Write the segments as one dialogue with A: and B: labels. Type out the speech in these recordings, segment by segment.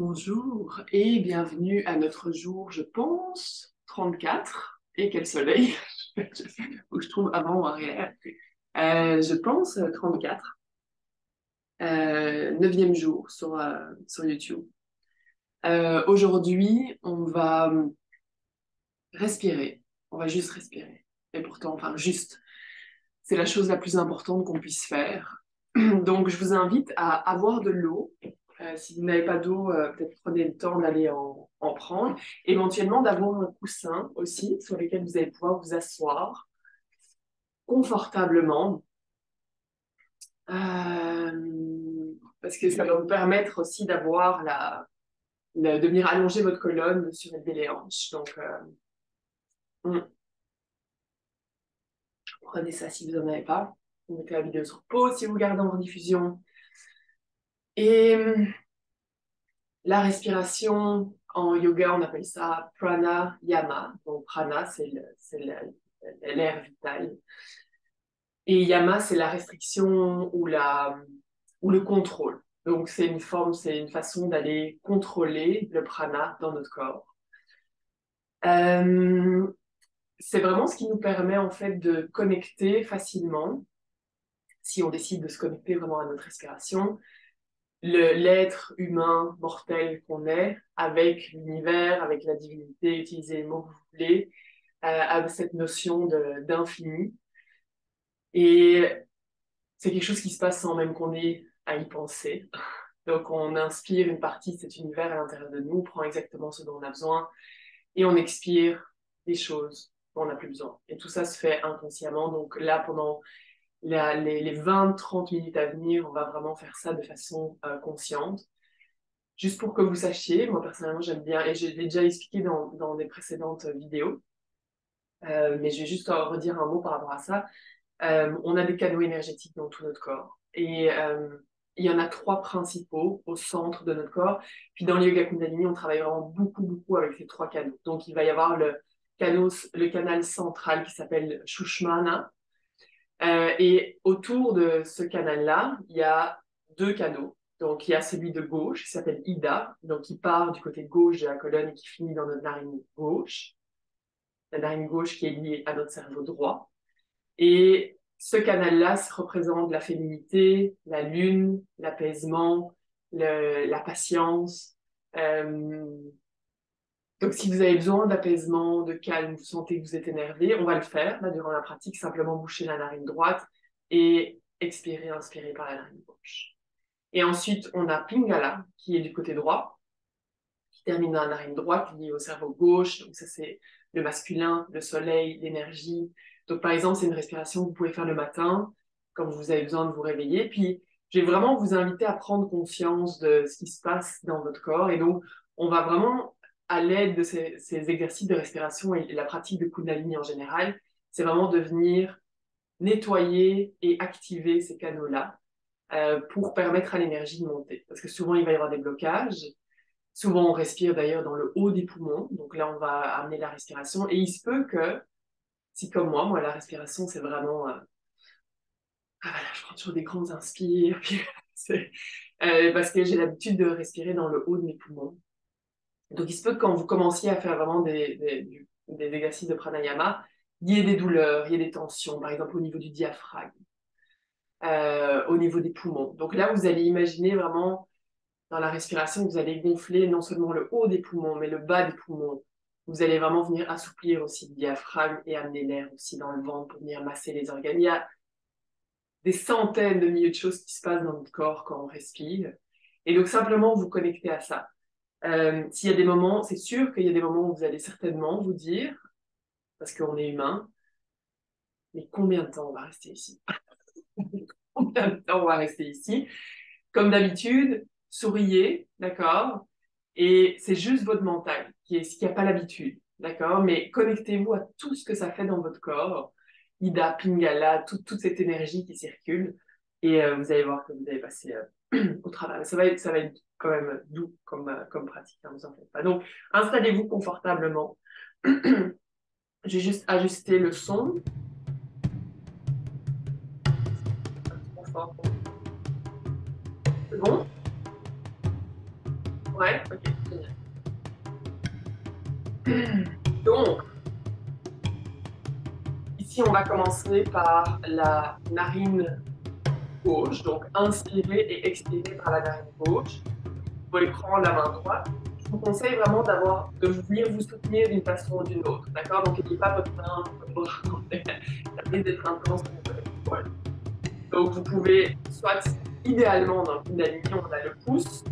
A: Bonjour et bienvenue à notre jour, je pense, 34. Et quel soleil! Faut que je trouve avant ou arrière. Je pense 34. 9e jour sur YouTube. Aujourd'hui, on va respirer. On va juste respirer. Et pourtant, enfin, juste, c'est la chose la plus importante qu'on puisse faire. Donc, je vous invite à avoir de l'eau. Si vous n'avez pas d'eau, peut-être prenez le temps d'aller en prendre. Éventuellement, d'avoir un coussin aussi sur lequel vous allez pouvoir vous asseoir confortablement. Parce que ça va vous permettre aussi d'avoir de venir allonger votre colonne, de surélever les hanches. Donc, prenez ça si vous n'en avez pas. Vous mettez la vidéo sur pause si vous regardez en rediffusion. Et la respiration, en yoga, on appelle ça pranayama. Donc, prana, c'est l'air vital. Et yama, c'est la restriction ou le contrôle. Donc, c'est une façon d'aller contrôler le prana dans notre corps. Euh, c'est vraiment ce qui nous permet, en fait, de connecter facilement, si on décide de se connecter vraiment à notre respiration, l'être humain mortel qu'on est, avec l'univers, avec la divinité, utilisez les mots que vous voulez, avec cette notion d'infini. Et c'est quelque chose qui se passe sans même qu'on ait à y penser. Donc on inspire une partie de cet univers à l'intérieur de nous, on prend exactement ce dont on a besoin, et on expire des choses dont on n'a plus besoin. Et tout ça se fait inconsciemment. Donc là, pendant les 20-30 minutes à venir, on va vraiment faire ça de façon consciente. Juste pour que vous sachiez, moi personnellement j'aime bien, et je l'ai déjà expliqué dans des précédentes vidéos, mais je vais juste redire un mot par rapport à ça. On a des canaux énergétiques dans tout notre corps. Et il y en a trois principaux au centre de notre corps. Puis dans le yoga Kundalini, on travaille vraiment beaucoup, beaucoup avec ces trois canaux. Donc il va y avoir le canal central qui s'appelle Shushmana. Et autour de ce canal-là, il y a deux canaux. Donc, il y a celui de gauche qui s'appelle Ida, donc qui part du côté gauche de la colonne et qui finit dans notre narine gauche. La narine gauche qui est liée à notre cerveau droit. Et ce canal-là représente la féminité, la lune, l'apaisement, la patience. Euh, donc, si vous avez besoin d'apaisement, de calme, vous sentez que vous êtes énervé, on va le faire là, durant la pratique, simplement boucher la narine droite et expirer, inspirer par la narine gauche. Et ensuite, on a Pingala, qui est du côté droit, qui termine dans la narine droite, liée au cerveau gauche. Donc ça, c'est le masculin, le soleil, l'énergie. Donc par exemple, c'est une respiration que vous pouvez faire le matin, quand vous avez besoin de vous réveiller. Puis, je vais vraiment vous inviter à prendre conscience de ce qui se passe dans votre corps. Et donc, on va vraiment, à l'aide de ces exercices de respiration et la pratique de Kundalini en général, c'est vraiment de venir nettoyer et activer ces canaux-là pour permettre à l'énergie de monter. Parce que souvent, il va y avoir des blocages. Souvent, on respire d'ailleurs dans le haut des poumons. Donc là, on va amener la respiration. Et il se peut que, si comme moi, la respiration, c'est vraiment... ah voilà, je prends toujours des grands inspires. Puis, parce que j'ai l'habitude de respirer dans le haut de mes poumons. Donc il se peut que quand vous commenciez à faire vraiment des exercices de pranayama, il y ait des douleurs, il y ait des tensions, par exemple au niveau du diaphragme, au niveau des poumons. Donc là, vous allez imaginer vraiment dans la respiration, vous allez gonfler non seulement le haut des poumons, mais le bas des poumons. Vous allez vraiment venir assouplir aussi le diaphragme et amener l'air aussi dans le ventre pour venir masser les organes. Il y a des centaines de milliers de choses qui se passent dans notre corps quand on respire. Et donc simplement vous connecter à ça. S'il y a des moments, c'est sûr qu'il y a des moments où vous allez certainement vous dire, parce qu'on est humain, mais combien de temps on va rester ici? Combien de temps on va rester ici? Comme d'habitude, souriez, d'accord? Et c'est juste votre mental qui n'a pas l'habitude, d'accord? Mais connectez-vous à tout ce que ça fait dans votre corps, Ida, Pingala, toute cette énergie qui circule, et vous allez voir que vous allez passer au travail. Ça va être quand même doux comme pratique, hein, vous en faites pas. Donc, installez-vous confortablement. J'ai juste ajusté le son. C'est bon? Ouais, ok, génial. Donc, ici, on va commencer par la narine gauche, donc inspirer et expirer par la narine gauche. Vous pouvez prendre la main droite. Je vous conseille vraiment de venir vous soutenir d'une façon ou d'une autre, d'accord? Donc, n'ayez pas votre main, votre bras, ça risque d'être intense pour votre épaule. Donc, vous pouvez, soit, idéalement, dans une ligne, on a le pouce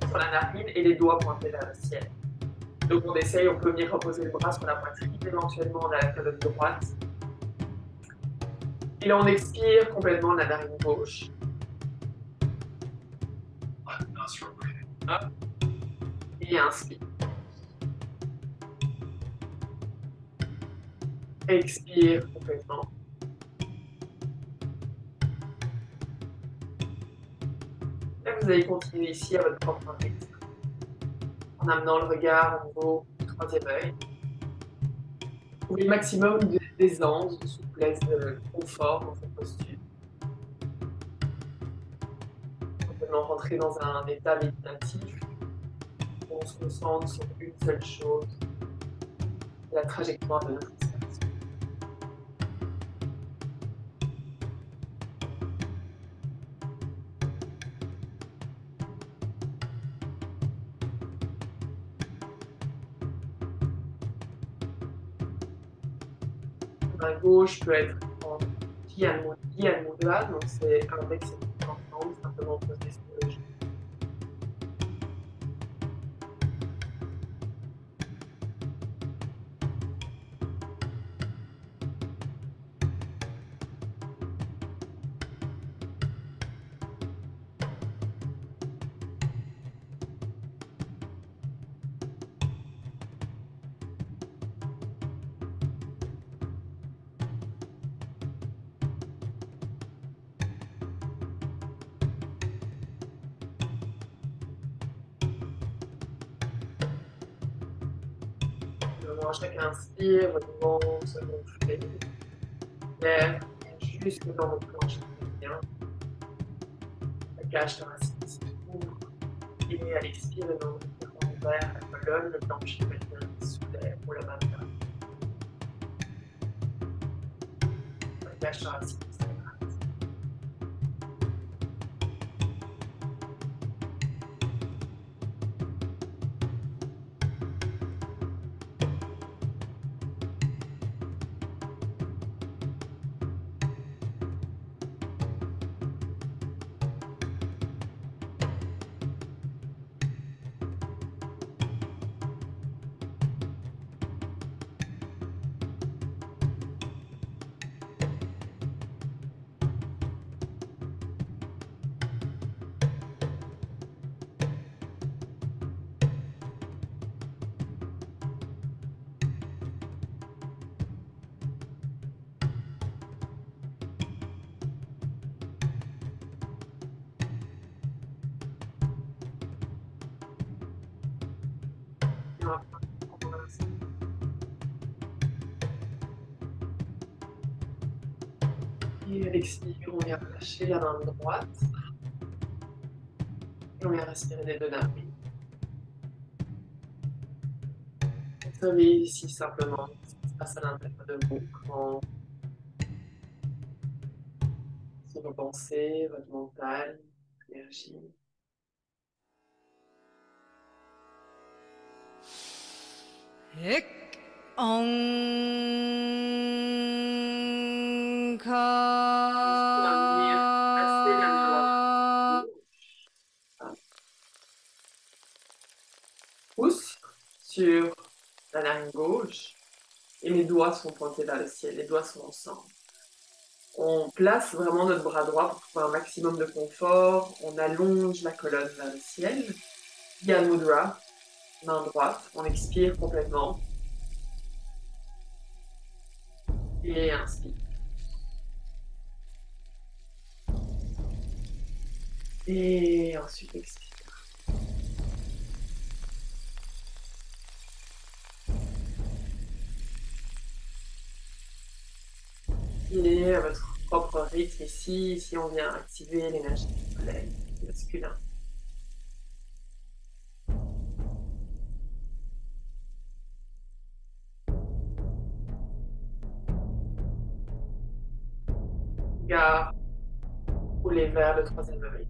A: sur la narine et les doigts pointés vers le ciel. Donc, on essaye, on peut venir reposer le bras sur la poitrine, éventuellement, on a la colonne droite. Et là, on expire complètement la narine gauche. Hop. Et inspire. Expire complètement. Là, vous allez continuer ici à votre propre rythme, en amenant le regard au niveau du troisième œil. Vous trouvez le maximum d'aisance, de souplesse, de confort dans cette posture. Simplement rentrer dans un état méditatif où on se concentre sur une seule chose, la trajectoire de notre respiration. La main gauche peut être en Gyan Mudra, donc c'est index et pouce ensemble, simplement posé sur le genou. À chaque inspire, votre ventre se gonfler, l'air jusque dans votre planche pelvien, la cage thoracique s'ouvre, et à l'expire, le ventre vers la colonne, le plancher pelvien qui soulève pour la main vers la cage thoracique qui s'écrase. Et à l'expire, on vient relâcher la main droite. Et on vient respirer des deux narines. Observez ici simplement ce qui se passe à l'intérieur de vous, comment sont vos pensées, votre mental, votre énergie.
B: Ek
A: Pouce sur la narine gauche et mes doigts sont pointés vers le ciel, les doigts sont ensemble. On place vraiment notre bras droit pour trouver un maximum de confort, on allonge la colonne vers le ciel. Gyan Mudra, main droite, on expire complètement. Et inspire. Et ensuite expire. Et à votre propre rythme ici on vient activer l'énergie du soleil masculin. Regard roulé vers le troisième œil.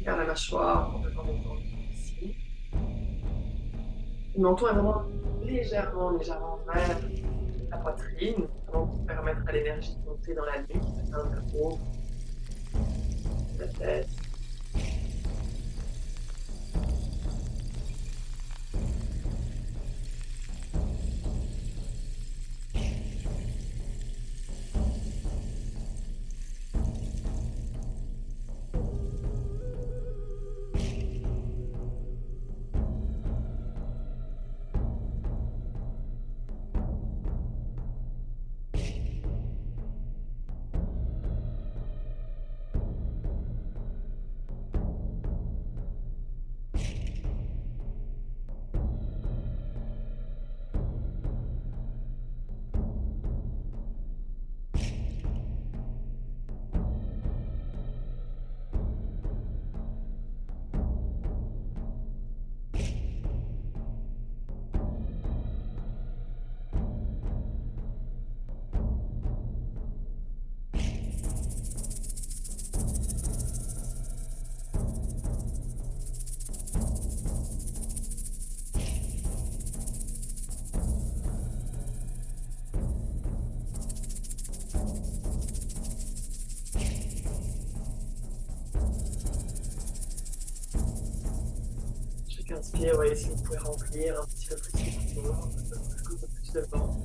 A: Regarde la mâchoire complètement détendue ici. Le menton est vraiment légèrement vers la poitrine, vraiment pour permettre à l'énergie de monter dans la nuque, d'atteindre le haut de la tête. Chaque inspire, voyez si vous pouvez remplir un petit peu plus de corps, un peu plus de vent.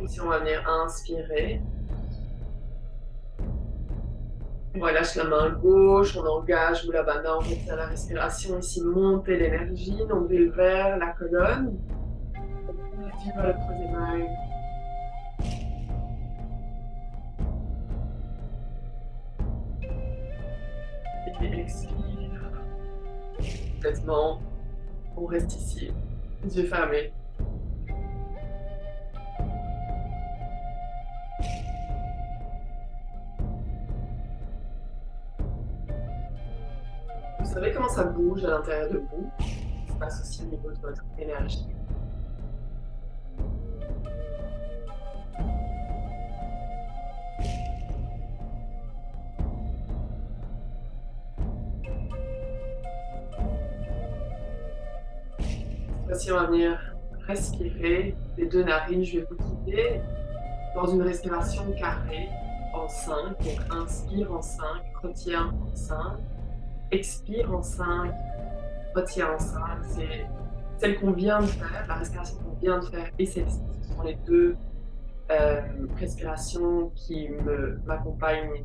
A: Ici, on va venir inspirer. On relâche la main gauche, on engage ou la banane, on retient la respiration. Ici, monter l'énergie, nombril vers la colonne. Puis vers le troisième œil. Et expire. Complètement. On reste ici, les yeux fermés. Vous savez comment ça bouge à l'intérieur de vous? Ça se passe aussi au niveau de votre énergie. Voici, on va venir respirer les deux narines. Je vais vous guider dans une respiration carrée en 5. Donc inspire en 5, retiens en 5, expire en 5, retiens en 5. C'est celle qu'on vient de faire, la respiration qu'on vient de faire et celle-ci. Ce sont les deux respirations qui m'accompagnent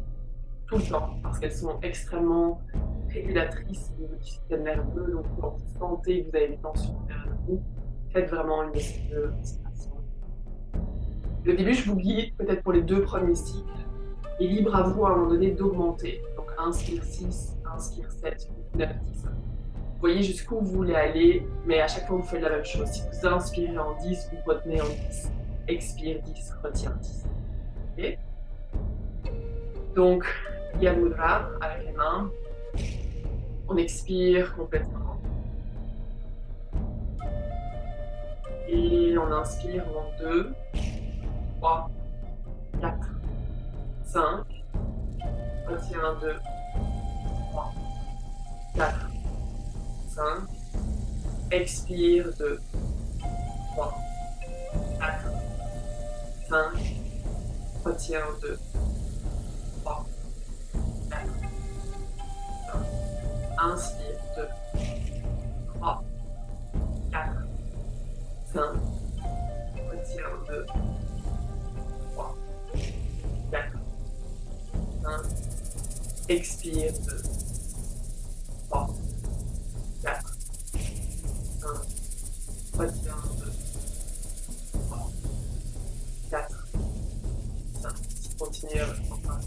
A: tout le temps parce qu'elles sont extrêmement régulatrices au niveau du système nerveux. Donc quand vous sentez que vous avez des tensions derrière vous, faites vraiment une de ces deux respirations. Au début, je vous guide peut-être pour les deux premiers cycles et libre à vous à un moment donné d'augmenter. Donc inspire 6, inspire 7, 8, 9, 10. Vous voyez jusqu'où vous voulez aller, mais à chaque fois vous faites la même chose. Si vous inspirez en 10, vous retenez en 10. Expire 10, retiens 10. Okay? Donc, Yen Mudra avec les mains. On expire complètement. Et on inspire en 2, 3, 4, 5. Retiens 2, 3, 4, 5. Expire 2, 3, 4, 5. Retiens 2, 3, 4, 5. Inspire 2, 3, 4, 5. Retiens 2, 3, 4, 5. Expire 2, 3, 4, 5. Retiens 2, 3, 4, 5. Continue à reprendre.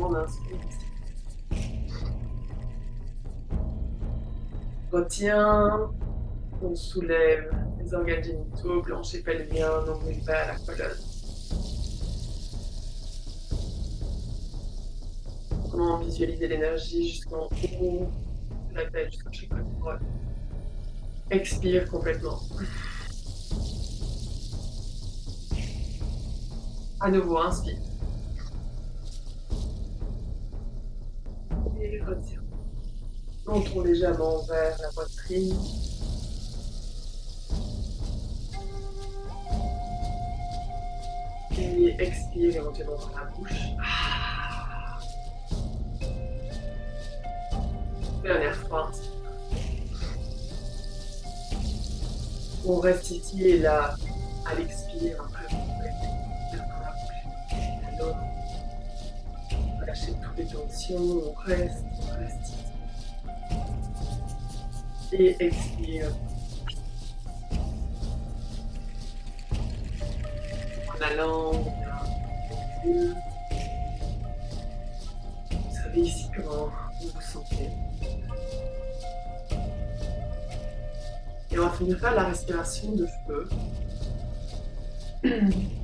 A: On inspire. Retiens. On soulève les organes génitaux, plancher pelvien, nombril vers la colonne. Comment visualiser l'énergie jusqu'en haut de la tête, jusqu'au chakra couronne. Expire complètement. À nouveau, inspire. Et retire. Montons légèrement vers la poitrine. Et expire éventuellement par la bouche. Dernière fois. On reste ici et là à l'expire. Après, par la bouche. Alors, relâchez toutes les tensions. On reste ici. Et expire. La langue, les yeux. Vous savez ici comment vous vous sentez. Et on va finir par la respiration de feu,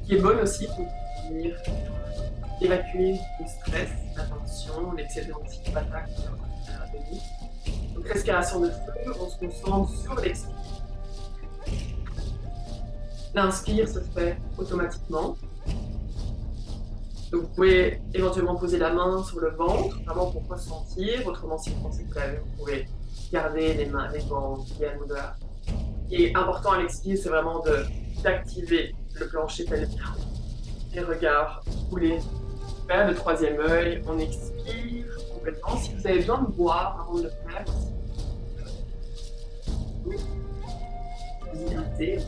A: qui est bonne aussi pour venir évacuer le stress, la tension, l'excès d'antipatak. Donc respiration de feu, on se concentre sur l'expire. L'inspire se fait automatiquement. Donc, vous pouvez éventuellement poser la main sur le ventre, vraiment pour ressentir. Autrement, si vous pensez que vous l'avez, vous pouvez garder les mains, les gants qui viennent au-delà. Ce qui est important à l'expire, c'est vraiment d'activer le plancher pelvien. Les regards coulés vers le troisième œil. On expire complètement. Si vous avez besoin de boire avant de le faire, vous hydratez.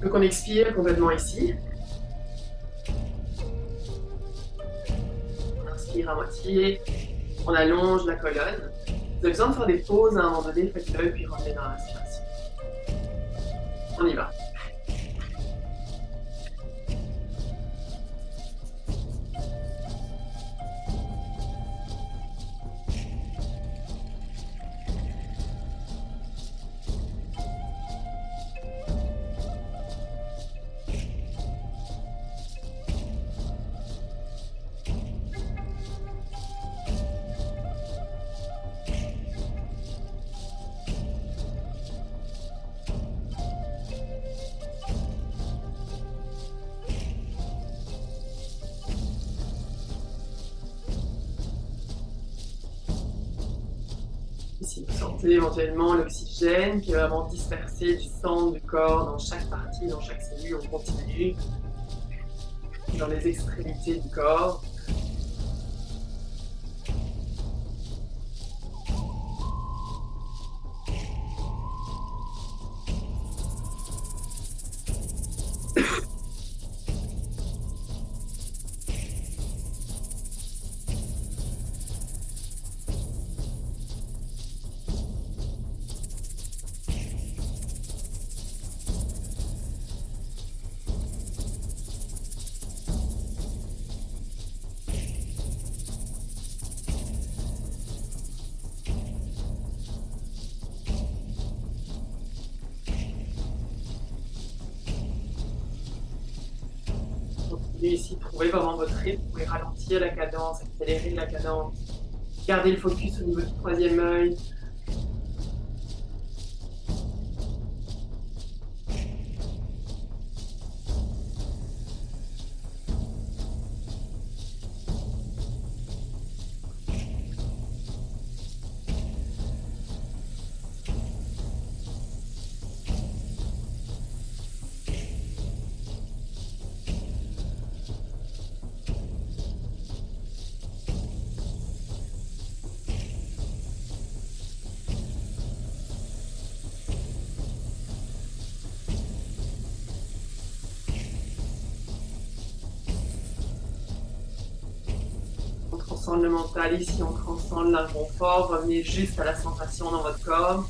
A: Donc on expire complètement ici. On inspire à moitié. On allonge la colonne. Vous avez besoin de faire des pauses à un moment donné, faites-le, puis revenez dans l'inspiration. On y va. Si vous sentez éventuellement l'oxygène qui est vraiment dispersé du centre du corps dans chaque partie, dans chaque cellule, on continue. Dans les extrémités du corps. Et ici, trouvez vraiment votre rythme. Vous pouvez ralentir la cadence, accélérer la cadence. Gardez le focus au niveau du troisième œil. On transcende le mental ici, on transcende l'inconfort. Revenez juste à la sensation dans votre corps.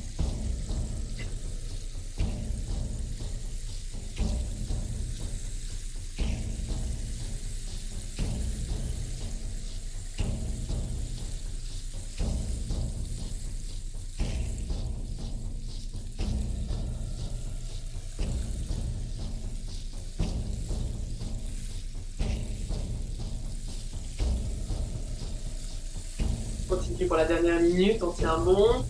A: Continue pour la dernière minute, on tient bon.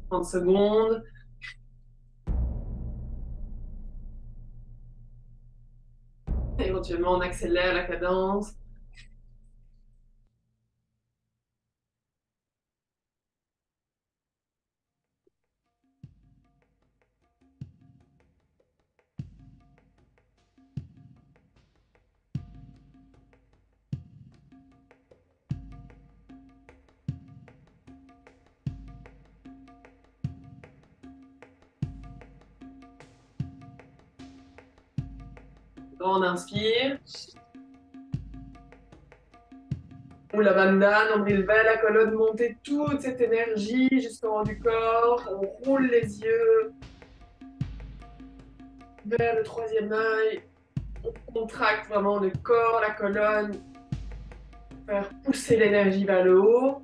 A: Trente secondes. Éventuellement, on accélère la cadence. On inspire. On la bandane, nombril vers la colonne, montez toute cette énergie jusqu'en haut du corps. On roule les yeux. vers le troisième œil. On contracte vraiment le corps, la colonne. Faire pousser l'énergie vers le haut.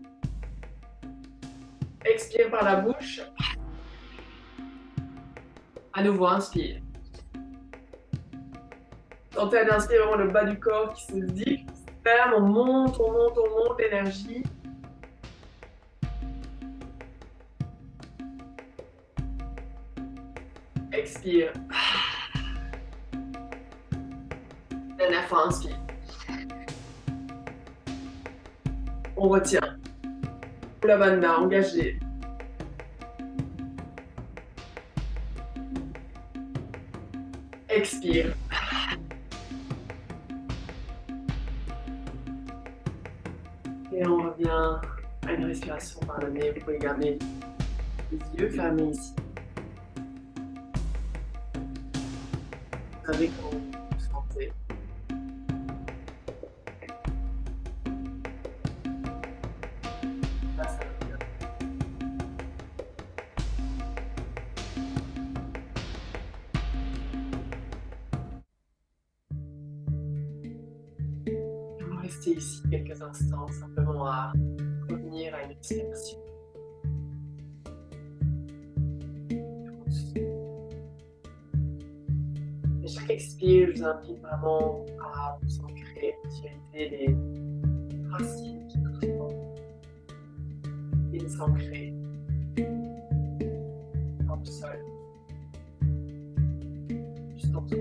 A: Expire par la bouche. À nouveau, inspire. Tentez d'inspirer vraiment le bas du corps qui se dit, qui se ferme. On monte, on monte, on monte l'énergie. Expire. Dernière fois, inspire. On retient. La banda, engagée. Expire. Et on revient à une respiration par le nez. Vous pouvez garder les yeux fermés ici. Vous savez comment vous vous sentez. Là, ça va bien. Et on va rester ici quelques instants, simplement à revenir à une respiration. Et chaque expire, je vous invite vraiment à vous ancrer, visualiser les racines qui doucement viennent s'ancrer dans le sol, juste en dessous.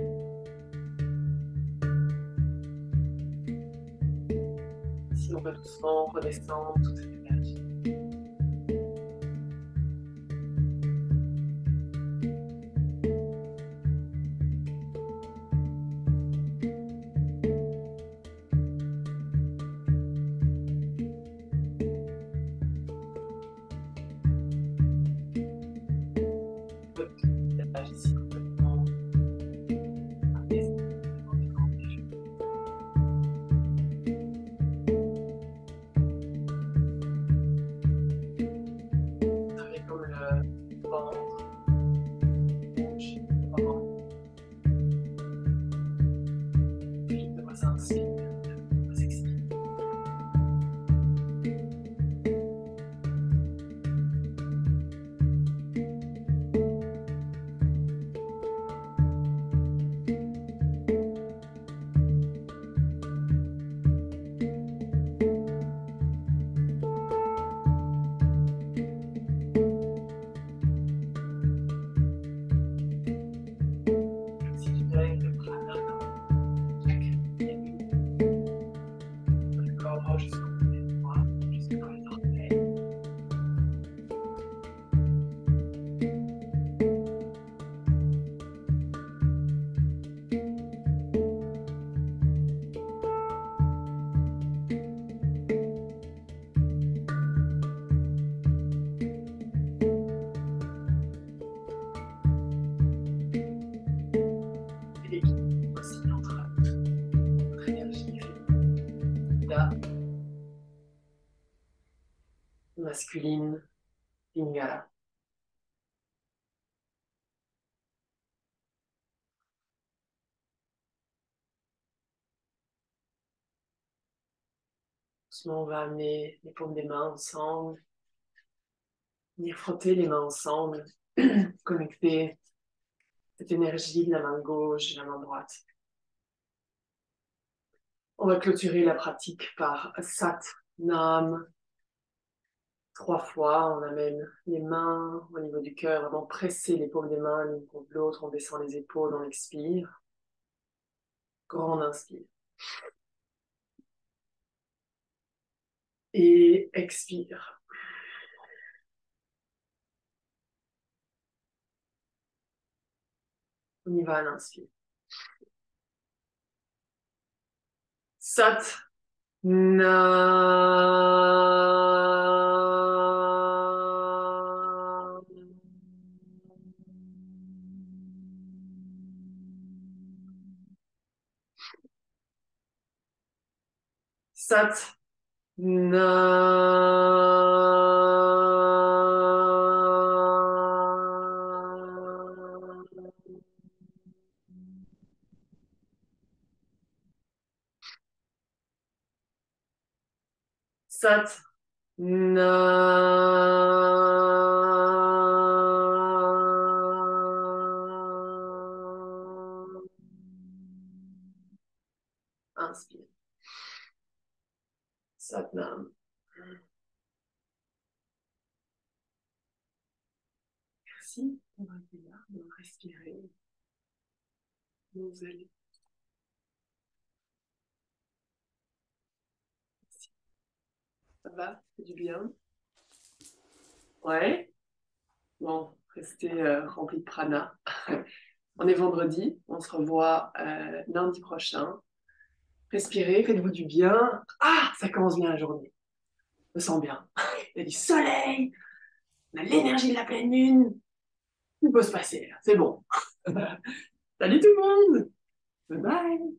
A: Si on peut doucement redescendre toute cette énergie. Ici complètement apaisé, complètement détendu. Vous avez comme le ventre rouge, vraiment. Puis de quoi s'inspire, de quoi s'expire. Si tu dirais que le bras dans chaque début de le corps jusqu'au bout des doigts, jusqu'au les orteils. Et l'équilibre aussi entre notre énergie féminine, masculine, Pingala. Doucement, on va amener les paumes des mains ensemble, venir frotter les mains ensemble, connecter cette énergie de la main gauche et la main droite. On va clôturer la pratique par Sat Nam. 3 fois, on amène les mains au niveau du cœur, vraiment presser les paumes des mains l'une contre l'autre, on descend les épaules, on expire. Grand inspire. Et expire. On y va à l'inspire. Sat Nam. Sat Nam. Sat. Nam. Inspire. Satnam. Merci d'avoir été là, de respirer. Vous allez. Ça va? C'est du bien? Ouais? Bon, restez remplis de prana. On est vendredi, on se revoit lundi prochain. Respirez, faites-vous du bien. Ah, ça commence bien la journée. Je me sens bien. Il y a du soleil, on a l'énergie de la pleine lune. Tout peut se passer, là. C'est bon. Salut tout le monde! Bye bye!